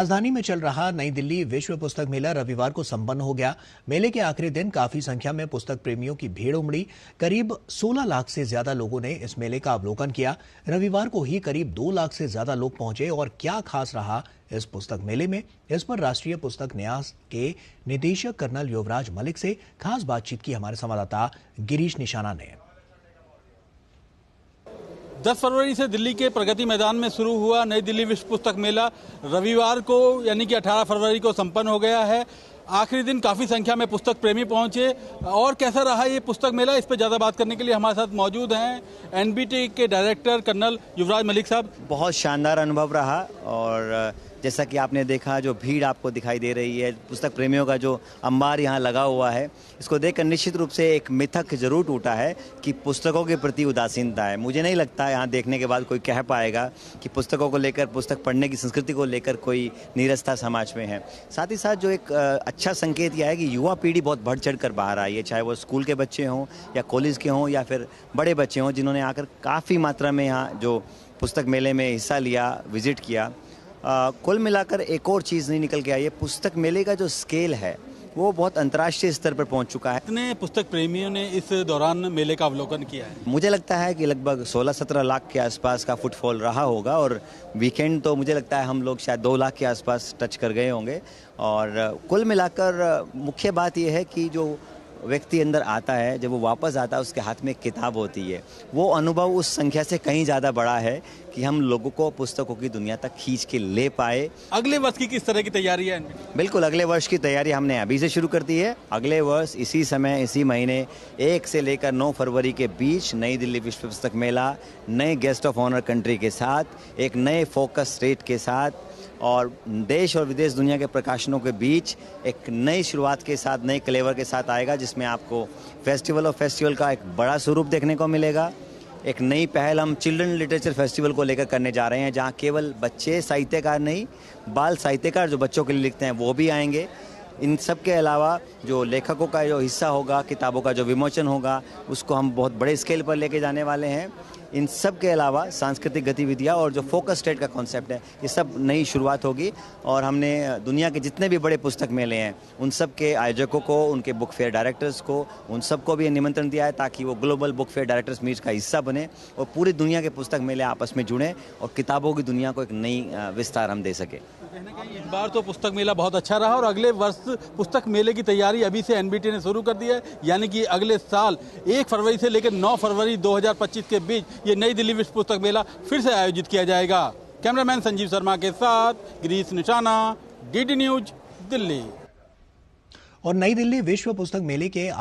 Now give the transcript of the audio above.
राजधानी में चल रहा नई दिल्ली विश्व पुस्तक मेला रविवार को संपन्न हो गया। मेले के आखिरी दिन काफी संख्या में पुस्तक प्रेमियों की भीड़ उमड़ी। करीब 16 लाख से ज्यादा लोगों ने इस मेले का अवलोकन किया। रविवार को ही करीब 2 लाख से ज्यादा लोग पहुंचे। और क्या खास रहा इस पुस्तक मेले में, इस पर राष्ट्रीय पुस्तक न्यास के निदेशक कर्नल युवराज मलिक से खास बातचीत की हमारे संवाददाता गिरीश निशाना ने। 10 फरवरी से दिल्ली के प्रगति मैदान में शुरू हुआ नई दिल्ली विश्व पुस्तक मेला रविवार को यानी कि 18 फरवरी को संपन्न हो गया है। आखिरी दिन काफ़ी संख्या में पुस्तक प्रेमी पहुंचे। और कैसा रहा ये पुस्तक मेला, इस पर ज़्यादा बात करने के लिए हमारे साथ मौजूद हैं एनबीटी के डायरेक्टर कर्नल युवराज मलिक साहब। बहुत शानदार अनुभव रहा और जैसा कि आपने देखा, जो भीड़ आपको दिखाई दे रही है, पुस्तक प्रेमियों का जो अंबार यहाँ लगा हुआ है, इसको देखकर निश्चित रूप से एक मिथक जरूर टूटा है कि पुस्तकों के प्रति उदासीनता है। मुझे नहीं लगता यहाँ देखने के बाद कोई कह पाएगा कि पुस्तकों को लेकर, पुस्तक पढ़ने की संस्कृति को लेकर कोई नीरसता समाज में है। साथ ही साथ जो एक अच्छा संकेत यह है कि युवा पीढ़ी बहुत बढ़ चढ़ कर बाहर आई है, चाहे वो स्कूल के बच्चे हों या कॉलेज के हों या फिर बड़े बच्चे हों, जिन्होंने आकर काफ़ी मात्रा में यहाँ जो पुस्तक मेले में हिस्सा लिया, विजिट किया। कुल मिलाकर एक और चीज़ नहीं निकल के आई है, पुस्तक मेले का जो स्केल है वो बहुत अंतर्राष्ट्रीय स्तर पर पहुंच चुका है। कितने पुस्तक प्रेमियों ने इस दौरान मेले का अवलोकन किया है? मुझे लगता है कि लगभग 16-17 लाख के आसपास का फुटफॉल रहा होगा और वीकेंड तो मुझे लगता है हम लोग शायद 2 लाख के आसपास टच कर गए होंगे। और कुल मिलाकर मुख्य बात यह है कि जो व्यक्ति अंदर आता है, जब वो वापस आता है, उसके हाथ में एक किताब होती है। वो अनुभव उस संख्या से कहीं ज़्यादा बड़ा है कि हम लोगों को पुस्तकों की दुनिया तक खींच के ले पाए। अगले वर्ष की किस तरह की तैयारी है? बिल्कुल, अगले वर्ष की तैयारी हमने अभी से शुरू कर दी है। अगले वर्ष इसी समय, इसी महीने 1 से लेकर 9 फरवरी के बीच नई दिल्ली विश्व पुस्तक मेला नए गेस्ट ऑफ ऑनर कंट्री के साथ, एक नए फोकस रेट के साथ और देश और विदेश दुनिया के प्रकाशनों के बीच एक नई शुरुआत के साथ, नए क्लेवर के साथ आएगा, जिसमें आपको फेस्टिवल ऑफ फेस्टिवल का एक बड़ा स्वरूप देखने को मिलेगा। एक नई पहल हम चिल्ड्रन लिटरेचर फेस्टिवल को लेकर करने जा रहे हैं, जहां केवल बच्चे साहित्यकार नहीं, बाल साहित्यकार जो बच्चों के लिए लिखते हैं वो भी आएंगे। इन सब के अलावा जो लेखकों का जो हिस्सा होगा, किताबों का जो विमोचन होगा, उसको हम बहुत बड़े स्केल पर लेके जाने वाले हैं। इन सब के अलावा सांस्कृतिक गतिविधियां और जो फोकस स्टेट का कॉन्सेप्ट है, ये सब नई शुरुआत होगी। और हमने दुनिया के जितने भी बड़े पुस्तक मेले हैं, उन सब के आयोजकों को, उनके बुक फेयर डायरेक्टर्स को, उन सबको भी निमंत्रण दिया है ताकि वो global book fair directors meet का हिस्सा बने और पूरी दुनिया के पुस्तक मेले आपस में जुड़ें और किताबों की दुनिया को एक नई विस्तार हम दे सके। इस बार तो पुस्तक मेला बहुत अच्छा रहा और अगले वर्ष पुस्तक मेले की तैयारी अभी से एनबीटी ने शुरू कर दी है, यानी कि अगले साल 1 फरवरी से लेकर 9 फरवरी 2025 के बीच ये नई दिल्ली विश्व पुस्तक मेला फिर से आयोजित किया जाएगा। कैमरामैन संजीव शर्मा के साथ गिरीश निशाना, डीडी न्यूज, दिल्ली। और नई दिल्ली विश्व पुस्तक मेले के